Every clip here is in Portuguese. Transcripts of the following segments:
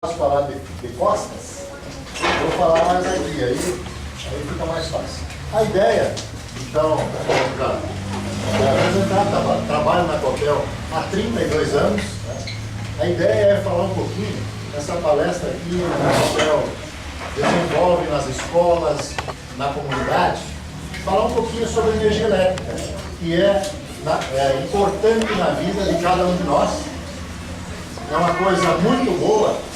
Posso falar de costas, vou falar mais aqui, aí fica mais fácil. A ideia, então, para apresentar, trabalho na Copel há 32 anos, né? A ideia é falar um pouquinho, essa palestra aqui na Copel desenvolve nas escolas, na comunidade, falar um pouquinho sobre energia elétrica, que é importante na vida de cada um de nós, é uma coisa muito boa,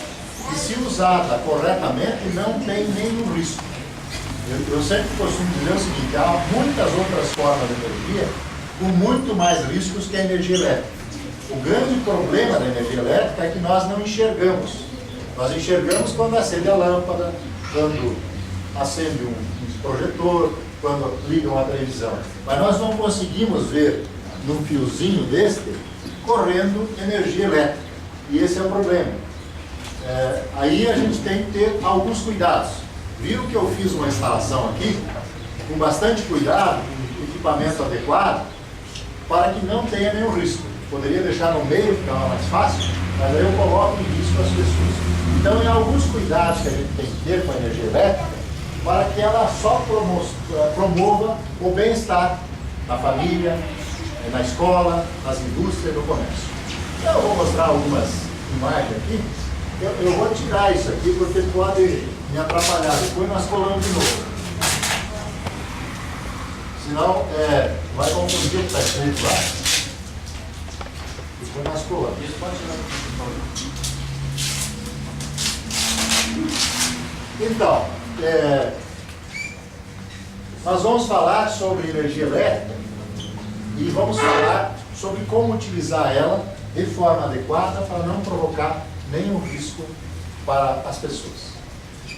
e se usada corretamente, não tem nenhum risco. Eu sempre costumo dizer o seguinte, há muitas outras formas de energia com muito mais riscos que a energia elétrica. O grande problema da energia elétrica é que nós não enxergamos. Nós enxergamos quando acende a lâmpada, quando acende um projetor, quando liga uma televisão. Mas nós não conseguimos ver num fiozinho deste correndo energia elétrica. E esse é o problema. Aí a gente tem que ter alguns cuidados. Viram que eu fiz uma instalação aqui, com bastante cuidado, com equipamento adequado, para que não tenha nenhum risco. Poderia deixar no meio, ficava mais fácil, mas aí eu coloco em risco as pessoas. Então, tem alguns cuidados que a gente tem que ter com a energia elétrica, para que ela só promova o bem-estar na família, na escola, nas indústrias e no comércio. Então, eu vou mostrar algumas imagens aqui. Eu vou tirar isso aqui porque pode me atrapalhar. Depois nós colamos de novo. Senão vai confundir o que está escrito lá. Depois nós colamos. Isso pode tirar. Então, nós vamos falar sobre energia elétrica e vamos falar sobre como utilizar ela de forma adequada para não provocar nenhum risco para as pessoas.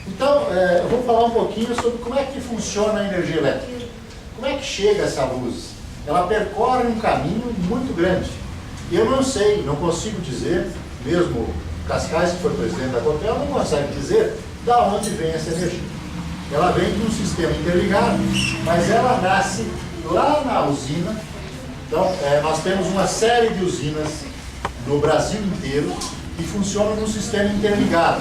Então, eu vou falar um pouquinho sobre como é que funciona a energia elétrica. Como é que chega essa luz? Ela percorre um caminho muito grande. Eu não sei, não consigo dizer, mesmo Cascais, que foi presidente da Copel, não consegue dizer de onde vem essa energia. Ela vem de um sistema interligado, mas ela nasce lá na usina. Então, nós temos uma série de usinas no Brasil inteiro, que funciona num sistema interligado.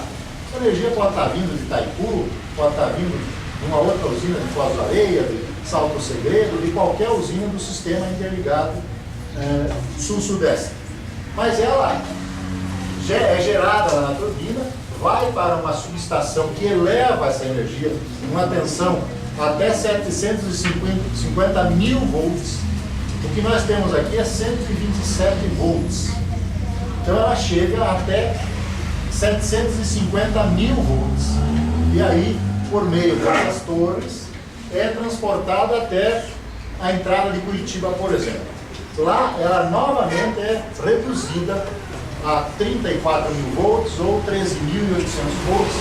A energia pode estar vindo de Itaipu, pode estar vindo de uma outra usina de Foz do Areia, de Salto Segredo, de qualquer usina do sistema interligado sul-sudeste. Mas ela é gerada lá na turbina, vai para uma subestação que eleva essa energia em uma tensão até 750 mil volts. O que nós temos aqui é 127 volts. Então ela chega até 750 mil volts. E aí, por meio dessas torres, é transportada até a entrada de Curitiba, por exemplo. Lá ela novamente é reduzida a 34 mil volts ou 13.800 volts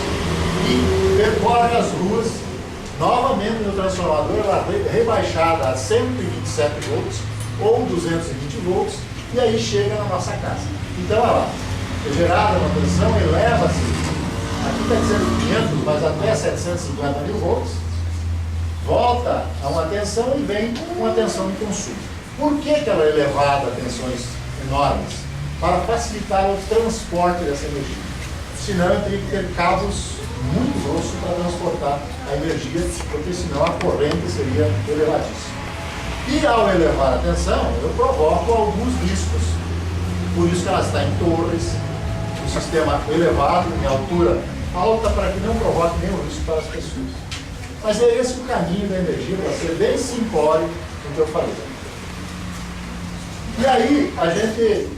e percorre as ruas novamente no transformador, ela é rebaixada a 127 volts ou 220 volts e aí chega na nossa casa. Então, ela é gerada uma tensão, eleva-se, aqui está dizendo 500, mas até 750 mil volts, volta a uma tensão e vem com uma tensão de consumo. Por que ela é elevada a tensões enormes? Para facilitar o transporte dessa energia. Senão, eu teria que ter cabos muito grossos para transportar a energia, porque senão a corrente seria elevadíssima. E ao elevar a tensão, eu provoco alguns riscos. Por isso que ela está em torres, um sistema elevado, em altura alta, para que não provoque nenhum risco para as pessoas. Mas é esse o caminho da energia, para ser bem simplório no que eu falei. E aí, a gente,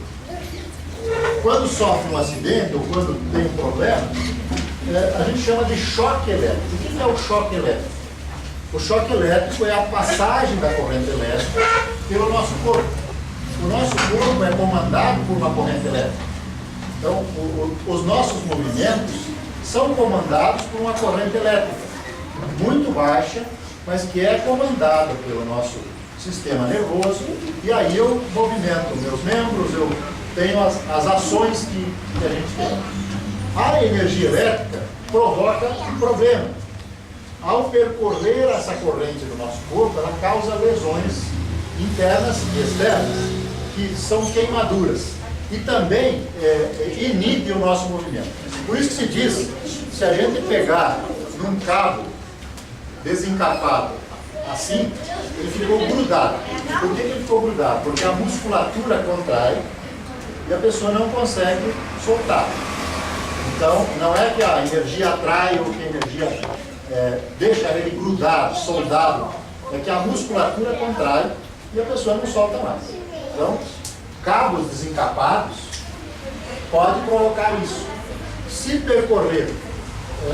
quando sofre um acidente, ou quando tem um problema, a gente chama de choque elétrico. O que é o choque elétrico? O choque elétrico é a passagem da corrente elétrica pelo nosso corpo. O nosso corpo é comandado por uma corrente elétrica. Então, os nossos movimentos são comandados por uma corrente elétrica, muito baixa, mas que é comandada pelo nosso sistema nervoso, e aí eu movimento meus membros, eu tenho as ações que a gente tem. A energia elétrica provoca um problema. Ao percorrer essa corrente do nosso corpo, ela causa lesões internas e externas, que são queimaduras, e também inibe o nosso movimento. Por isso que se diz, se a gente pegar num cabo desencapado assim, ele ficou grudado. Por que ele ficou grudado? Porque a musculatura contrai e a pessoa não consegue soltar. Então, não é que a energia atrai ou que a energia deixa ele grudado, soldado. É que a musculatura contrai e a pessoa não solta mais. Então, cabos desencapados pode provocar isso. Se percorrer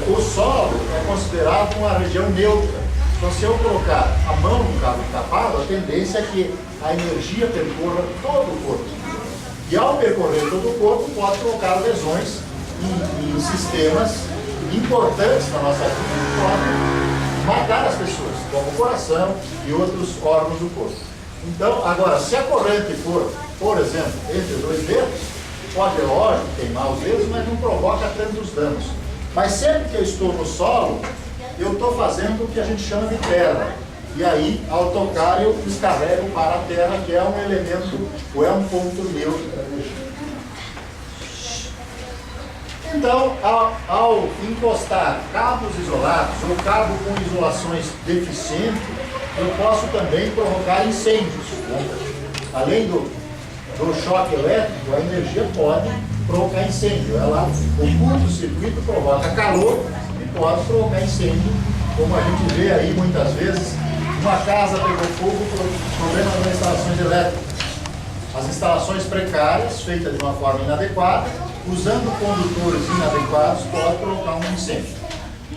o solo, é considerado uma região neutra. Então, se eu colocar a mão no cabo encapado, a tendência é que a energia percorra todo o corpo. E ao percorrer todo o corpo, pode provocar lesões em sistemas importantes na nossa vida, que podem matar as pessoas, como o coração e outros órgãos do corpo. Então, agora, se a corrente for, por exemplo, entre os dois dedos, pode, lógico, queimar os dedos, mas não provoca tantos danos. Mas sempre que eu estou no solo, eu estou fazendo o que a gente chama de terra. E aí, ao tocar, eu descarrego para a terra, que é um elemento, ou é um ponto neutro da energia. Então, ao encostar cabos isolados ou cabo com isolações deficientes, eu posso também provocar incêndios, né? Além do choque elétrico, a energia pode provocar incêndio. O curto-circuito provoca calor e pode provocar incêndio, como a gente vê aí muitas vezes. Uma casa pegou fogo por problema das instalações elétricas. As instalações precárias, feitas de uma forma inadequada, usando condutores inadequados, pode provocar um incêndio.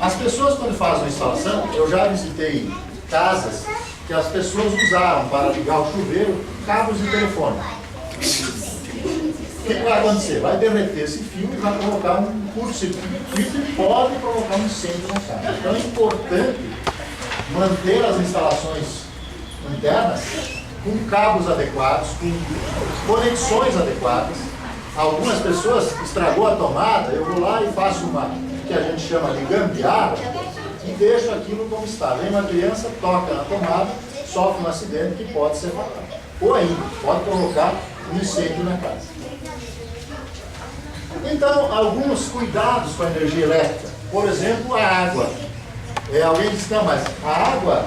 As pessoas, quando fazem a instalação, eu já visitei casas que as pessoas usaram para ligar o chuveiro cabos de telefone. O que vai acontecer? Vai derreter esse fio e vai provocar um curto-circuito e pode provocar um incêndio na casa. Então é importante manter as instalações internas com cabos adequados, com conexões adequadas. Algumas pessoas estragou a tomada, eu vou lá e faço uma que a gente chama de gambiarra e deixo aquilo como está. Vem uma criança, toca na tomada, sofre um acidente que pode ser fatal. Ou ainda, pode provocar um incêndio na casa. Então, alguns cuidados com a energia elétrica. Por exemplo, a água. Alguém diz, não, mas a água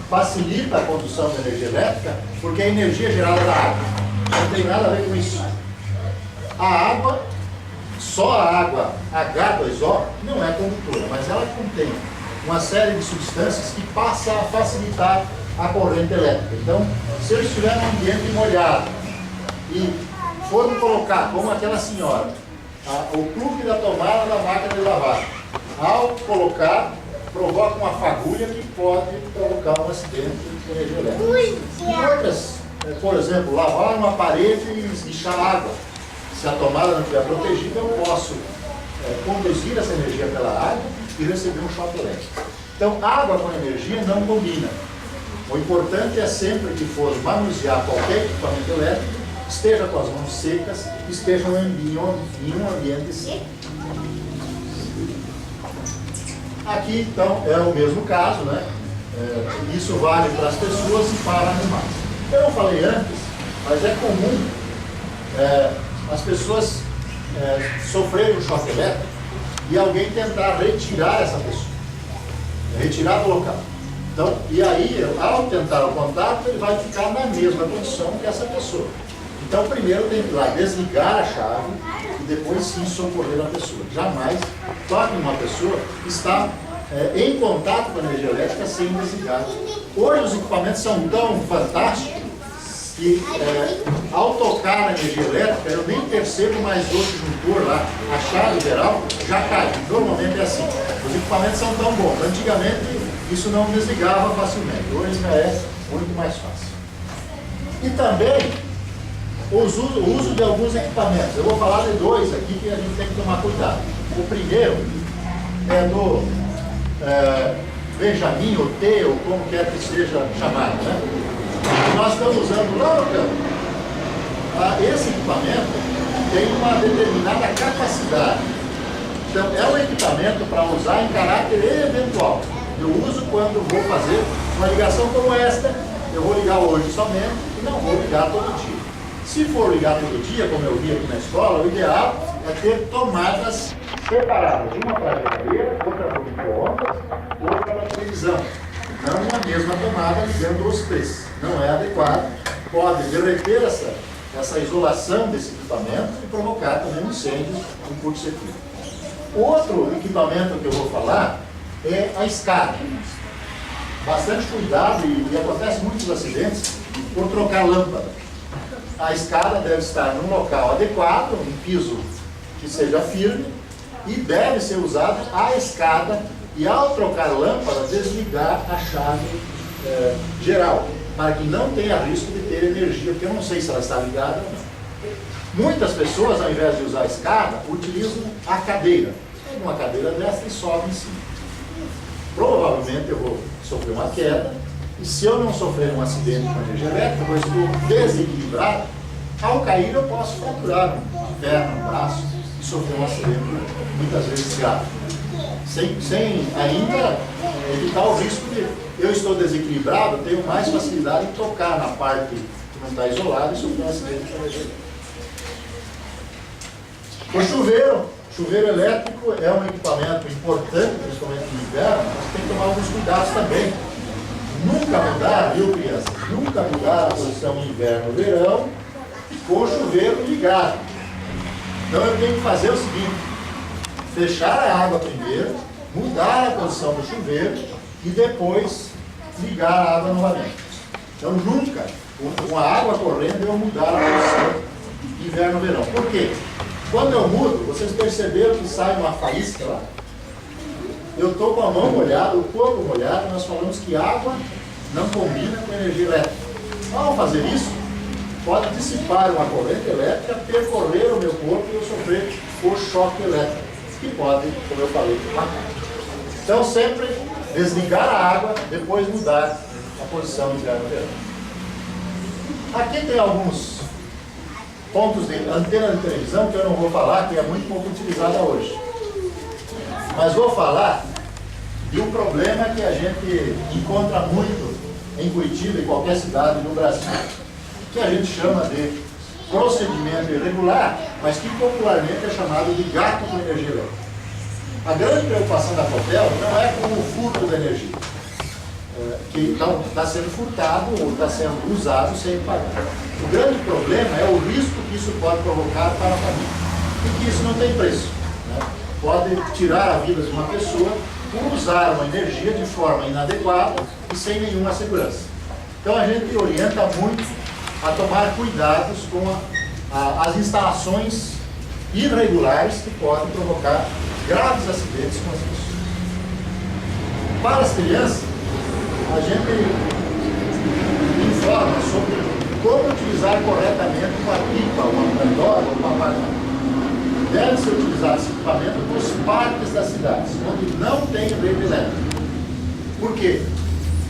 facilita a condução da energia elétrica porque a energia é gerada da água. Não tem nada a ver com isso. A água, só a água H2O, não é condutora, mas ela contém uma série de substâncias que passam a facilitar a corrente elétrica. Então, se eu estiver num ambiente molhado e for me colocar, como aquela senhora, o plugue da tomada da máquina de lavar, ao colocar, provoca uma fagulha que pode provocar um acidente de energia elétrica. E outras, por exemplo, lavar uma parede e esguichar água. Se a tomada não estiver protegida, eu posso conduzir essa energia pela água e receber um choque elétrico. Então, água com energia não combina. O importante é sempre que for manusear qualquer equipamento elétrico, esteja com as mãos secas, esteja em um ambiente seco. Aqui, então, é o mesmo caso, né? Isso vale para as pessoas e para animais. Eu não falei antes, mas é comum as pessoas sofrerem um choque elétrico e alguém tentar retirar essa pessoa, retirar do local. Então, e aí, ao tentar o contato, ele vai ficar na mesma condição que essa pessoa. Então, primeiro tem que ir lá desligar a chave e depois sim socorrer a pessoa. Jamais toque numa pessoa que está em contato com a energia elétrica sem desligar. Hoje os equipamentos são tão fantásticos que ao tocar na energia elétrica eu nem percebo mais o disjuntor lá, a chave geral já cai. Normalmente é assim. Os equipamentos são tão bons. Antigamente isso não desligava facilmente. Hoje já é muito mais fácil. E também o uso de alguns equipamentos. Eu vou falar de dois aqui que a gente tem que tomar cuidado. O primeiro é do Benjamin, ou T, ou como quer que seja chamado, né? Nós estamos usando lá no campo. Esse equipamento tem uma determinada capacidade. Então, é um equipamento para usar em caráter eventual. Eu uso quando vou fazer uma ligação como esta. Eu vou ligar hoje somente e não vou ligar todo dia. Se for ligar todo dia, como eu vi aqui na escola, o ideal é ter tomadas separadas, uma para a geladeira, outra para o micro-ondas, outra para a televisão. Não uma mesma tomada ligando os três. Não é adequado. Pode derreter essa isolação desse equipamento e provocar também um incêndio, um curto-circuito. Outro equipamento que eu vou falar é a escada. Bastante cuidado e acontece muitos acidentes por trocar lâmpada. A escada deve estar num local adequado, um piso que seja firme, e deve ser usada a escada e, ao trocar lâmpada, desligar a chave geral, para que não tenha risco de ter energia, porque eu não sei se ela está ligada ou não. Muitas pessoas, ao invés de usar a escada, utilizam a cadeira. Pega uma cadeira dessa e sobe em cima. Provavelmente eu vou sofrer uma queda, e se eu não sofrer um acidente com energia elétrica, eu estou desequilibrado, ao cair eu posso fraturar uma perna, um braço, e sofrer um acidente, muitas vezes grave. Sem ainda evitar o risco de eu estou desequilibrado, tenho mais facilidade em tocar na parte que não está isolada e sofrer um acidente com energia elétrica. O chuveiro elétrico é um equipamento importante, principalmente no inverno, mas tem que tomar alguns cuidados também. Nunca mudar, viu, criança? Nunca mudar a posição inverno-verão com o chuveiro ligado. Então eu tenho que fazer o seguinte: fechar a água primeiro, mudar a posição do chuveiro e depois ligar a água novamente. Então nunca, com a água correndo, eu mudar a posição inverno-verão. Por quê? Quando eu mudo, vocês perceberam que sai uma faísca lá? Eu estou com a mão molhada, o corpo molhado, nós falamos que água não combina com energia elétrica. Ao fazer isso, pode dissipar uma corrente elétrica, percorrer o meu corpo e eu sofrer o choque elétrico, que pode, como eu falei, matar. Então sempre desligar a água, depois mudar a posição de inverno-verão. Aqui tem alguns pontos de antena de televisão que eu não vou falar, que é muito pouco utilizada hoje. Mas vou falar de um problema que a gente encontra muito em Curitiba e qualquer cidade no Brasil, que a gente chama de procedimento irregular, mas que popularmente é chamado de gato com energia elétrica. A grande preocupação da Copel não é com o furto da energia, que está sendo furtado ou está sendo usado sem pagar. O grande problema é o risco que isso pode provocar para a família, e que isso não tem preço, né? Pode tirar a vida de uma pessoa por usar uma energia de forma inadequada e sem nenhuma segurança. Então a gente orienta muito a tomar cuidados com as instalações irregulares que podem provocar graves acidentes com as pessoas. Para as crianças, a gente informa sobre como utilizar corretamente uma pipa, uma pandora ou uma panela. Deve-se utilizar esse equipamento nos parques das cidades, onde não tem rede elétrica. Por quê?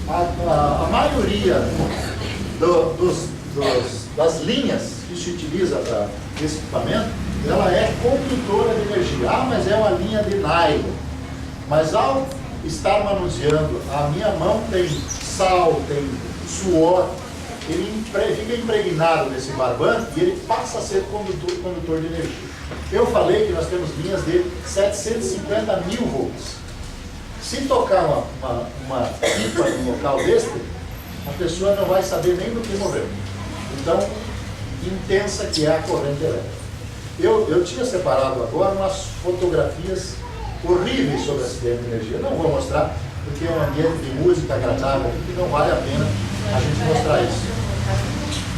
A maioria das linhas que se utiliza para esse equipamento, ela é condutora de energia. Ah, mas é uma linha de nylon. Mas ao estar manuseando, a minha mão tem sal, tem suor, ele fica impregnado nesse barbante e ele passa a ser condutor de energia. Eu falei que nós temos linhas de 750 mil volts. Se tocar uma pipa num local desse, a pessoa não vai saber nem do que morreu. Então, intensa que é a corrente elétrica. Eu tinha separado agora umas fotografias horríveis sobre acidente de energia. Não vou mostrar, porque é um ambiente de música agradável e não vale a pena a gente mostrar isso.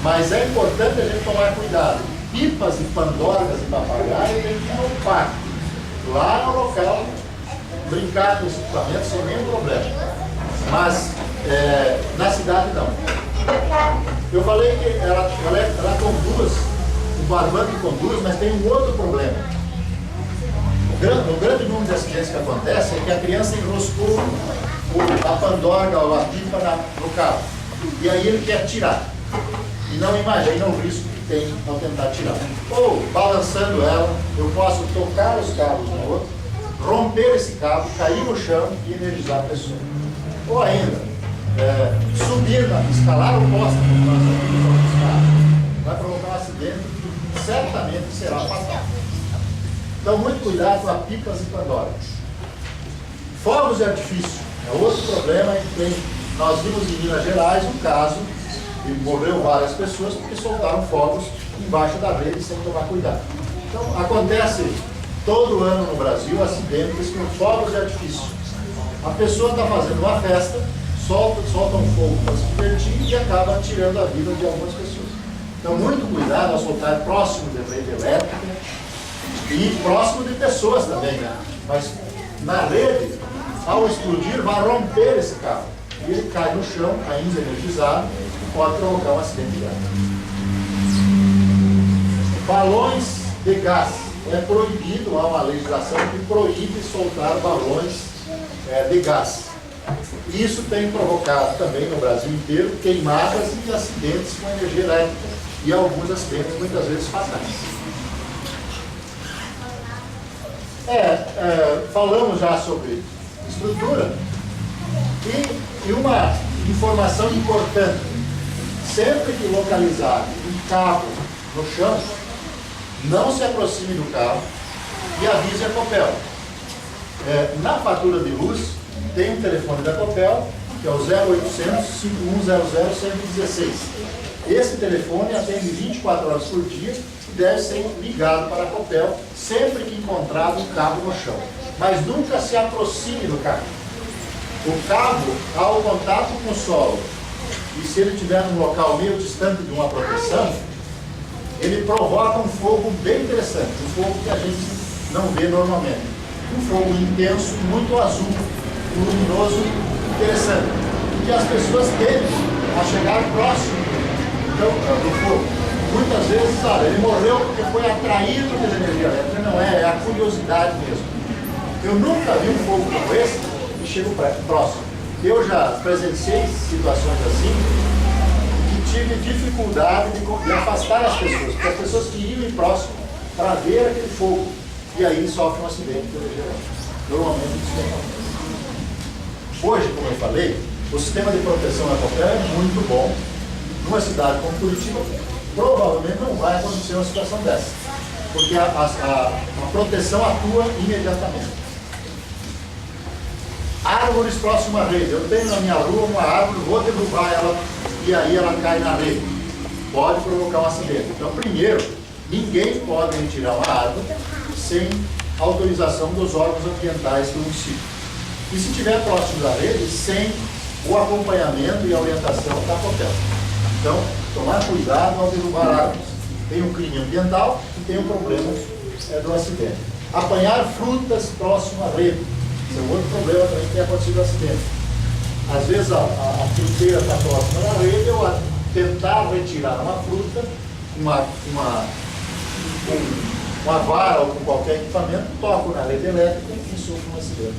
Mas é importante a gente tomar cuidado. Pipas e pandorgas e papagaios tem que ir no parque. Lá no local, brincar com os equipamentos sem nenhum problema. Mas na cidade não. Eu falei que ela conduz, o barbante conduz, mas tem um outro problema. O grande número de acidentes que acontece é que a criança enroscou a pandorga ou a pipa no carro. E aí ele quer tirar. E não imagina o risco que tem ao tentar tirar. Ou, balançando ela, eu posso tocar os cabos no outro, romper esse cabo, cair no chão e energizar a pessoa. Ou ainda, escalar o poste, como nós aqui, vai provocar um acidente que certamente será fatal. Então, muito cuidado com a pipas e pandórias. Fogos de artifício é outro problema que nós vimos em Minas Gerais um caso e morreu várias pessoas porque soltaram fogos embaixo da rede sem tomar cuidado. Então, acontece todo ano no Brasil acidentes com fogos de artifício. A pessoa está fazendo uma festa, solta um fogo para se divertir e acaba tirando a vida de algumas pessoas. Então, muito cuidado ao soltar próximo de rede elétrica e próximo de pessoas também, né? Mas na rede, ao explodir, vai romper esse cabo. E ele cai no chão, ainda energizado, e pode provocar um acidente grave. Balões de gás. É proibido, há uma legislação que proíbe soltar balões de gás. Isso tem provocado também no Brasil inteiro queimadas e acidentes com energia elétrica e alguns acidentes muitas vezes fatais. Falamos já sobre estrutura e uma informação importante: sempre que localizar um cabo no chão, não se aproxime do cabo e avise a Copel. Na fatura de luz tem um telefone da Copel, que é o 0800 5100 116. Esse telefone atende 24 horas por dia e deve ser ligado para a Copel sempre que encontrar um cabo no chão. Mas nunca se aproxime do cabo. O cabo, ao contato com o solo, e se ele estiver num local meio distante de uma proteção, ele provoca um fogo bem interessante, um fogo que a gente não vê normalmente. Um fogo intenso, muito azul, luminoso, interessante. Que as pessoas tendem a chegar próximo do fogo. Muitas vezes, ele morreu porque foi atraído pela energia elétrica. Não é a curiosidade mesmo. Eu nunca vi um fogo como esse e chego próximo. Eu já presenciei situações assim, tive dificuldade de afastar as pessoas, porque as pessoas queriam ir próximo para ver aquele fogo, e aí sofre um acidente de energia elétrica. Normalmente isso não acontece. Hoje, como eu falei, o sistema de proteção da Copel é muito bom. Numa cidade como Curitiba, provavelmente não vai acontecer uma situação dessa, porque a proteção atua imediatamente. Árvores próximas à rede. Eu tenho na minha rua uma árvore, vou derrubar ela e aí ela cai na rede. Pode provocar um acidente. Então, primeiro, ninguém pode retirar uma árvore sem autorização dos órgãos ambientais do município. E se estiver próximo da rede, sem o acompanhamento e a orientação da Copel. Então, tomar cuidado ao derrubar árvores. Tem um crime ambiental e tem um problema do acidente. Apanhar frutas próximo à rede. Esse é um outro problema também que tem acontecido acidente. Às vezes a fruteira está próxima da rede, eu tentar retirar uma fruta, uma vara ou com qualquer equipamento, toco na rede elétrica e sofro um acidente.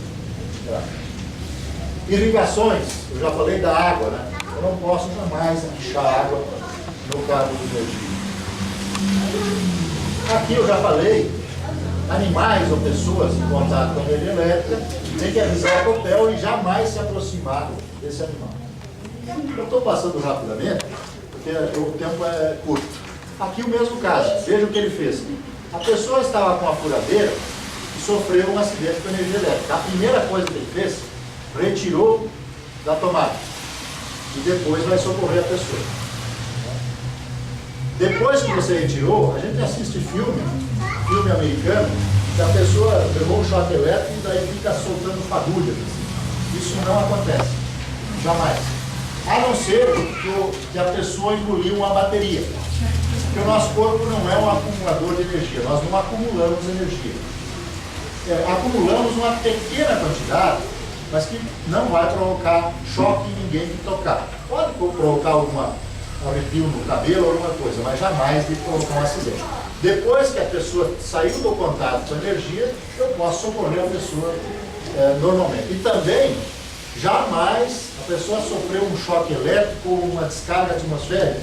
Irrigações, eu já falei da água, né? Eu não posso jamais encher água no cabo de energia. Aqui eu já falei, animais ou pessoas em contato com a energia elétrica, tem que avisar a Copel e jamais se aproximar desse animal. Eu estou passando rapidamente, porque o tempo é curto. Aqui o mesmo caso, veja o que ele fez. A pessoa estava com a furadeira e sofreu um acidente com energia elétrica. A primeira coisa que ele fez, retirou da tomada e depois vai socorrer a pessoa. Depois que você retirou, a gente assiste filme americano, que a pessoa levou um choque elétrico e daí fica soltando fagulhas. Isso não acontece, jamais. A não ser que a pessoa engoliu uma bateria. Porque o nosso corpo não é um acumulador de energia, nós não acumulamos energia. Acumulamos uma pequena quantidade, mas que não vai provocar choque em ninguém que tocar. Pode provocar algum arrepio no cabelo ou alguma coisa, mas jamais de provocar um acidente. Depois que a pessoa saiu do contato com a energia, eu posso socorrer a pessoa normalmente. E também, jamais a pessoa sofreu um choque elétrico ou uma descarga atmosférica.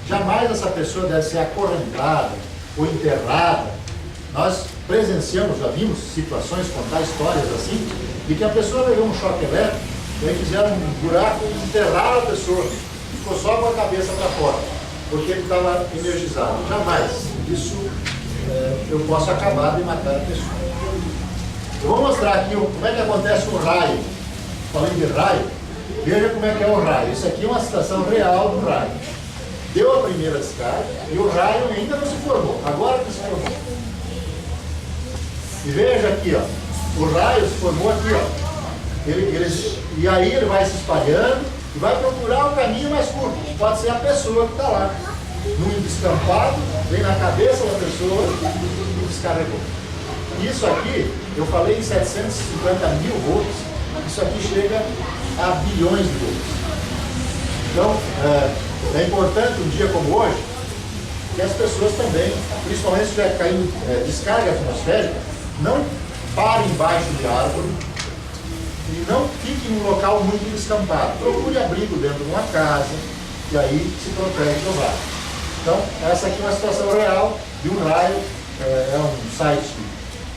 Jamais essa pessoa deve ser acorrentada ou enterrada. Nós presenciamos, já vimos situações, contar histórias assim, de que a pessoa levou um choque elétrico, e aí fizeram um buraco e enterraram a pessoa, ficou só com a cabeça para fora, porque ele estava energizado. Jamais. Isso eu posso acabar de matar a pessoa. Eu vou mostrar aqui como é que acontece o raio. Falando de raio, veja como é que é o raio. Isso aqui é uma situação real do raio. Deu a primeira descarga e o raio ainda não se formou. Agora que se formou. E veja aqui, ó, o raio se formou aqui, ó. E aí ele vai se espalhando e vai procurar o caminho mais curto. Pode ser a pessoa que está lá. Num descampado, vem na cabeça da pessoa e descarregou. Isso aqui, eu falei em 750 mil volts, isso aqui chega a bilhões de volts. Então, é importante um dia como hoje, que as pessoas também, principalmente se estiver caindo descarga atmosférica, não parem embaixo de árvore e não fiquem num local muito descampado. Procure abrigo dentro de uma casa e aí se protege do raio. Então, essa aqui é uma situação real de um raio, é um site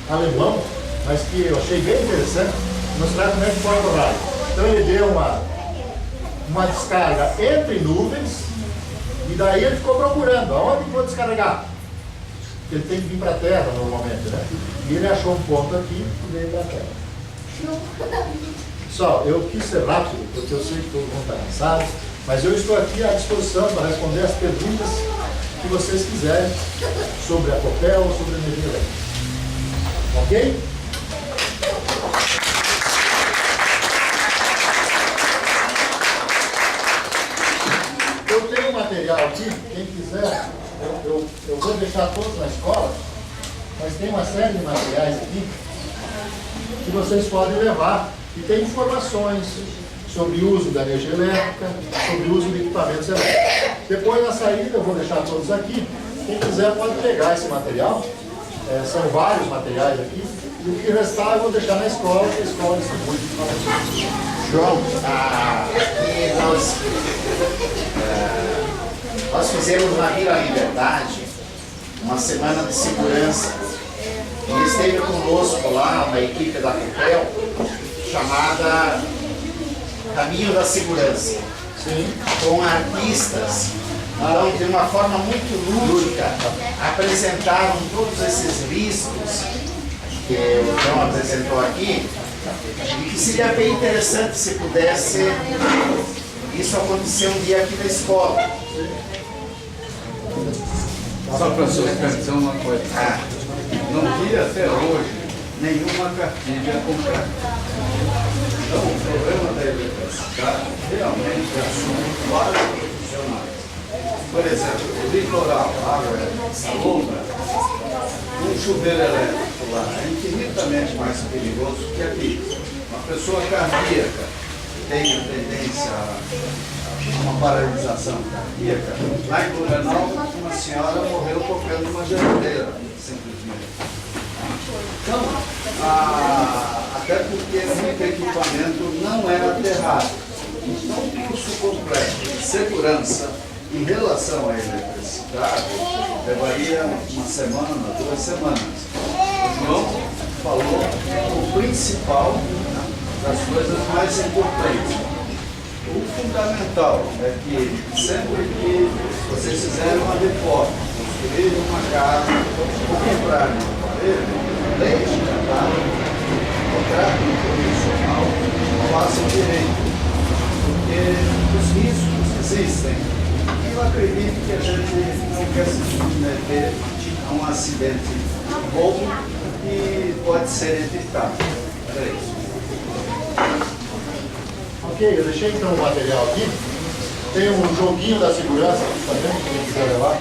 alemão, mas que eu achei bem interessante, mostrar como é que forma o raio. Então ele deu uma descarga entre nuvens e daí ele ficou procurando aonde que vou descarregar. Porque ele tem que vir para a Terra normalmente, né? E ele achou um ponto aqui e veio para a Terra. Pessoal, eu quis ser rápido, porque eu sei que todo mundo está cansado, mas eu estou aqui à disposição para responder as perguntas que vocês quiserem sobre a Copel ou sobre a energia elétrica. Ok? Eu tenho um material aqui, quem quiser, eu vou deixar todos na escola, mas tem uma série de materiais aqui que vocês podem levar e tem informações sobre o uso da energia elétrica, sobre o uso de equipamentos elétricos. Depois, na saída, eu vou deixar todos aqui. Quem quiser pode pegar esse material. São vários materiais aqui. E o que restar eu vou deixar na escola, que a escola distribui. João, nós fizemos na Vila Liberdade uma semana de segurança. E esteve conosco lá uma equipe da Copel chamada Caminho da Segurança. Sim. Com artistas. Então, de uma forma muito lúdica, apresentaram todos esses riscos que o João apresentou aqui, e que seria bem interessante se pudesse isso acontecer um dia aqui na escola. Só para suspensão uma coisa. Não vi até hoje nenhuma cartilha completa. Então, o problema da eletricidade realmente assume vários profissionais. Por exemplo, o litoral, a água é salobra, um chuveiro elétrico lá é infinitamente mais perigoso que aqui. Uma pessoa cardíaca que tem a tendência a uma paralisação cardíaca, lá em Blumenau, uma senhora morreu tocando uma geladeira, simplesmente. Então, até porque muito equipamento não é aterrado. Então, um curso completo de segurança em relação à eletricidade levaria uma semana, 2 semanas. O João falou o principal, né, das coisas mais importantes. O fundamental é que sempre que vocês fizerem uma reforma, construírem uma casa ou comprarem um aparelho, desde que contrato profissional, façam direito, porque os riscos existem. Eu acredito que a gente não quer se submeter a um acidente bobo que pode ser evitado. É isso. Ok, eu deixei então o material aqui. Tem um joguinho da segurança aqui também, quem quiser levar.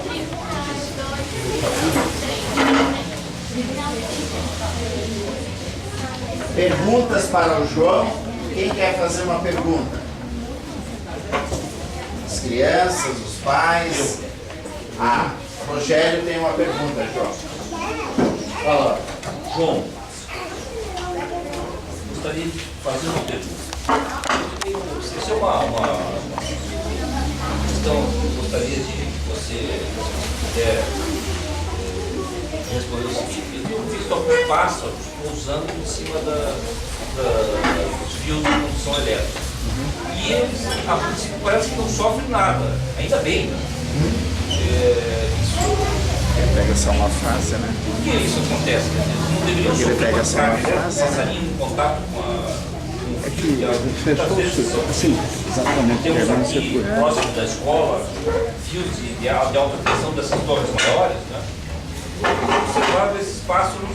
Perguntas para o João. Quem quer fazer uma pergunta? As crianças, os pais. Rogério tem uma pergunta, João. Fala. João, gostaria de fazer uma pergunta. Isso é uma questão que eu gostaria de que você puder responder o seguinte. Eu tenho visto alguns pássaros pousando em cima dos fios de condução elétrica. E eles, a princípio, parece que não sofrem nada. Ainda bem. Isso pega só uma face, né? Por que isso acontece? Não deveria Ele pega só uma direto face. o passarinho em contato com a... É que fechou o ciclo. Sim, exatamente. Temos Quer aqui, dizer, próximo da escola, fios de alta tensão dessas torres maiores, né? Observava esses pássaros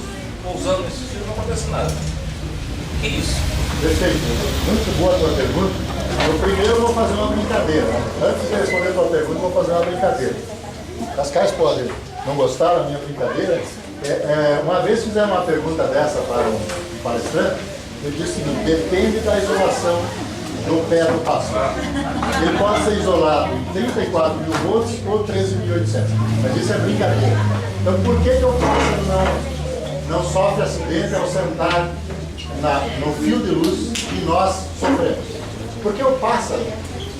pousando nesses fios, não acontece nada. O que é isso? Perfeito. Muito boa a tua pergunta. Eu primeiro vou fazer uma brincadeira. Antes de responder a tua pergunta, eu vou fazer uma brincadeira. Cascais podem não gostar da minha brincadeira. Uma vez fizeram uma pergunta dessa para um palestrante, eu disse o seguinte: depende da isolação do pé do pássaro. Ele pode ser isolado em 34 mil volts ou 13.800. Mas isso é brincadeira. Então por que o pássaro não sofre acidente ao sentar no fio de luz que nós sofremos? Porque o pássaro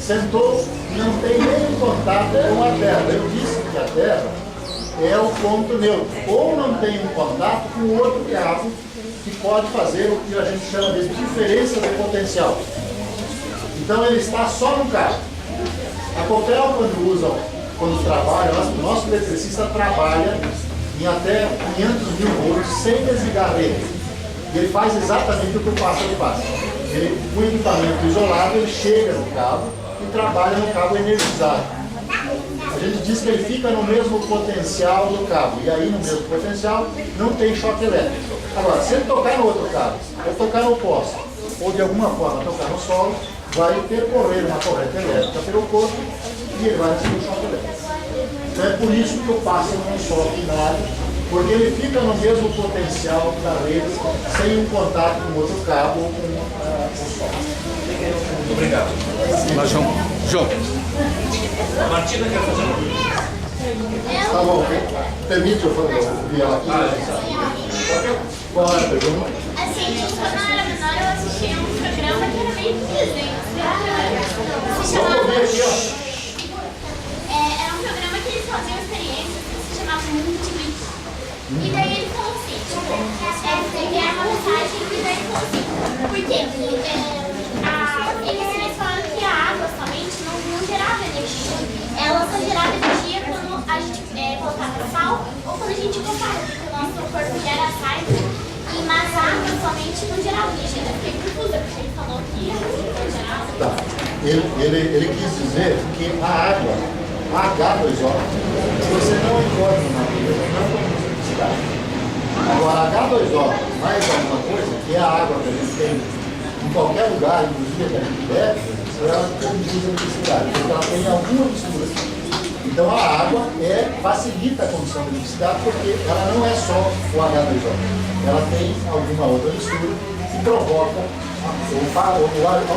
sentou e não tem nenhum contato com a Terra. Eu disse que a Terra é o ponto neutro. Ou não tem um contato com o outro cabo que pode fazer o que a gente chama de diferença de potencial. Então ele está só no cabo. A Copel, quando trabalha, o nosso eletricista trabalha em até 500 mil volts sem desligar a rede. E ele faz exatamente o que o pássaro faz. Com o equipamento isolado, ele chega no cabo e trabalha no cabo energizado. A gente diz que ele fica no mesmo potencial do cabo. E aí, no mesmo potencial, não tem choque elétrico. Agora, se ele tocar no outro cabo, ou tocar no poste, ou de alguma forma tocar no solo, vai percorrer uma corrente elétrica pelo corpo e ele vai receber o choque elétrico. Então é por isso que o pássaro não sofre nada, porque ele fica no mesmo potencial da rede, sem um contato com outro cabo ou com o solo. Muito obrigado. Mas, João. A Martina quer fazer uma pergunta. Tá bom, permite eu ouvir ela aqui? Qual é a pergunta? Assim, quando eu era menor, eu assistia um programa que era meio desenho. Se Vamos chamava... ouvir aqui, ó. Era um programa que eles faziam experiências que se chamava Mundo de Blitz. E daí ele falou assim, era uma mensagem e daí ele falou assim, porque eles falaram que a água somente não gerava energia. Ela só gerava energia quando a gente colocava sal ou quando a gente colocava, porque o nosso corpo gera sais. Mas a água somente não gerava energia. Eu fiquei confusa, porque ele falou que a água não gerava. Tá. Ele quis dizer que a água, a H2O, você não encontra na natureza, não como eletricidade. Agora, a H2O, mais alguma coisa, que é a água que a gente tem em qualquer lugar, inclusive que a gente bebe, ela produz eletricidade, porque ela tem alguma mistura. Então a água facilita a condução de eletricidade, porque ela não é só o H2O. Ela tem alguma outra mistura que provoca, ou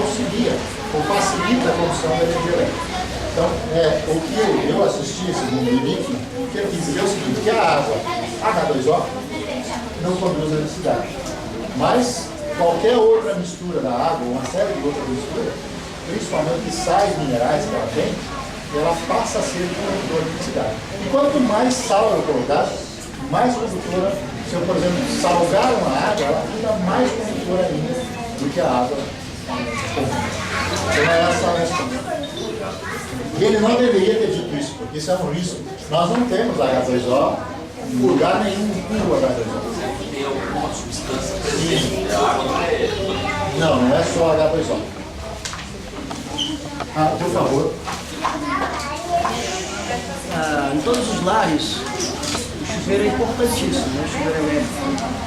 auxilia, ou facilita a condução da energia elétrica. Então, o que eu assisti esse mundo líquido, que ele quis dizer o seguinte, que a água, H2O, não produz eletricidade. Mas qualquer outra mistura da água, uma série de outras misturas, principalmente sais minerais que ela tem, ela passa a ser condutora de eletricidade. E quanto mais sal eu colocar, mais condutora. Se eu, por exemplo, salgar uma água, ela fica mais condutora ainda do que a água comum. Então é essa a resposta. E ele não deveria ter dito isso, porque isso é um risco. Nós não temos H2O em lugar nenhum puro H2O. Tem alguma substância presente na água, não é? Não é só H2O. Por favor. Em todos os lares, o chuveiro é importantíssimo, né? O chuveiro elétrico.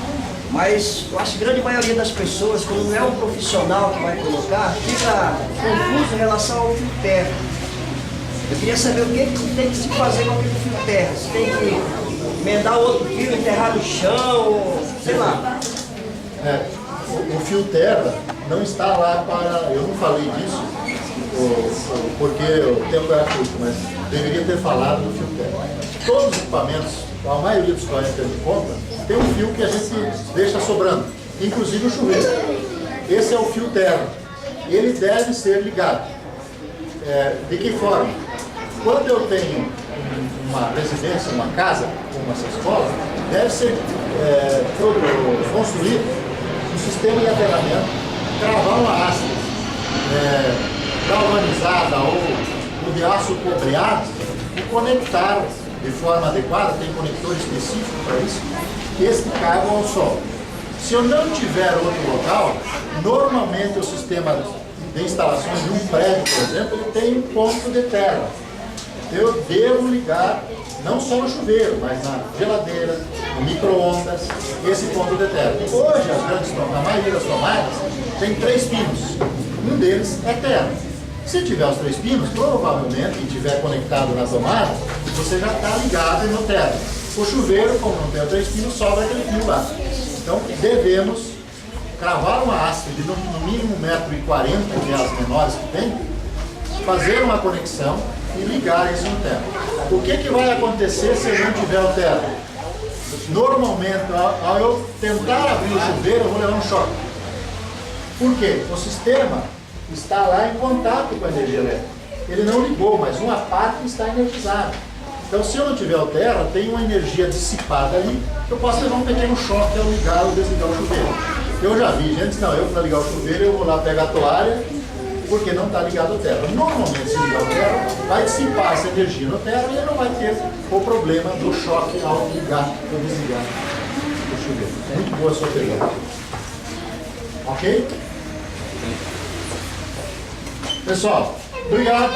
Mas eu acho que a grande maioria das pessoas, quando não é um profissional que vai colocar, fica confuso em relação ao fio terra. Eu queria saber o que tem que se fazer com aquele fio terra. Se tem que emendar outro fio, enterrar no chão, ou sei lá. O fio terra não está lá para... Eu não falei disso, porque o tempo era curto, mas deveria ter falado do fio terra. Todos os equipamentos, a maioria dos equipamentos que a gente compra, tem um fio que a gente deixa sobrando, inclusive o chuveiro. Esse é o fio terra. Ele deve ser ligado. De que forma? Quando eu tenho uma residência, uma casa, como essa escola, deve ser construído um sistema de aterramento, travar uma haste galvanizada ou de aço cobreado e conectar de forma adequada, tem conector específico para isso, este cabo ao sol. Se eu não tiver outro local, normalmente o sistema de instalações de um prédio, por exemplo, ele tem um ponto de terra. Eu devo ligar não só no chuveiro, mas na geladeira, no micro-ondas, esse ponto de terra. Hoje, a maioria das tomadas tem 3 pinos. Um deles é terra. Se tiver os 3 pinos, provavelmente, e estiver conectado na tomada, você já está ligado no terra. O chuveiro, como não tem os 3 pinos, sobra aquele fio lá. Então, devemos cravar uma haste de no mínimo 1,40 m, que é as menores que tem, fazer uma conexão e ligar isso no terra. O que vai acontecer se eu não tiver o terra? Normalmente, ao eu tentar abrir o chuveiro, eu vou levar um choque. Por quê? O sistema está lá em contato com a energia elétrica. Ele não ligou, mas uma parte está energizada. Então, se eu não tiver o terra, tem uma energia dissipada ali, eu posso levar um pequeno choque ao ligar ou desligar o chuveiro. Eu já vi gente, não, eu para ligar o chuveiro, eu vou lá pegar a toalha, porque não está ligado ao terra. Normalmente, se ligar o terra, vai dissipar essa energia no terra e ele não vai ter o problema do choque ao ligar ou desligar o chuveiro. Muito boa a sua pergunta. Ok? Pessoal, obrigado.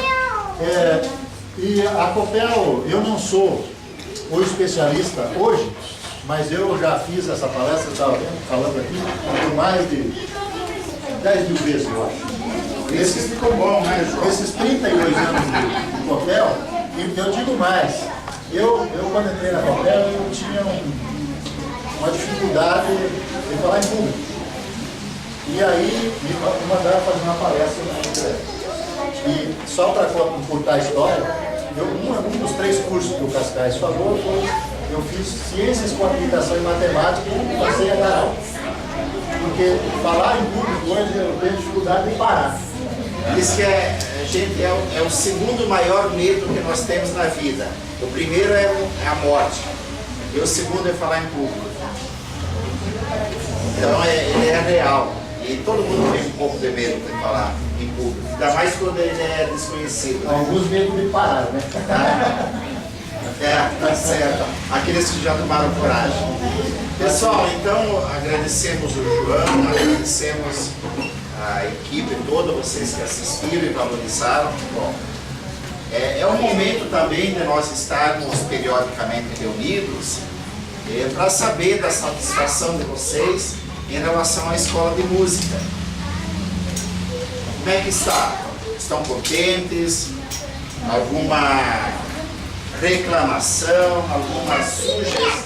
E a Copel, eu não sou o especialista hoje, mas eu já fiz essa palestra, eu estava falando aqui, por mais de 10 mil vezes, eu acho. Esse ficou bom, né, João? Esses 32 anos de Copel, e eu digo mais, eu quando entrei na Copel, eu tinha uma dificuldade de falar em público. E aí me mandaram fazer uma palestra na internet. E só para encurtar a história, um dos 3 cursos que o Cascais falou foi, eu fiz Ciências com Aplicação em Matemática e passei a dar aula. Porque falar em público hoje eu tenho dificuldade de parar. Diz que é o segundo maior medo que nós temos na vida. O primeiro é a morte e o segundo é falar em público. Então ele é real. E todo mundo tem um pouco de medo de falar em público, ainda mais quando ele é desconhecido. Né? Alguns medo de parar, né? Tá certo. Aqueles que já tomaram coragem. Pessoal, então agradecemos o João, agradecemos a equipe toda, vocês que assistiram e valorizaram. Bom, é um momento também de nós estarmos periodicamente reunidos para saber da satisfação de vocês em relação à escola de música. Como é que está? Estão contentes? Alguma reclamação? Alguma sugestão?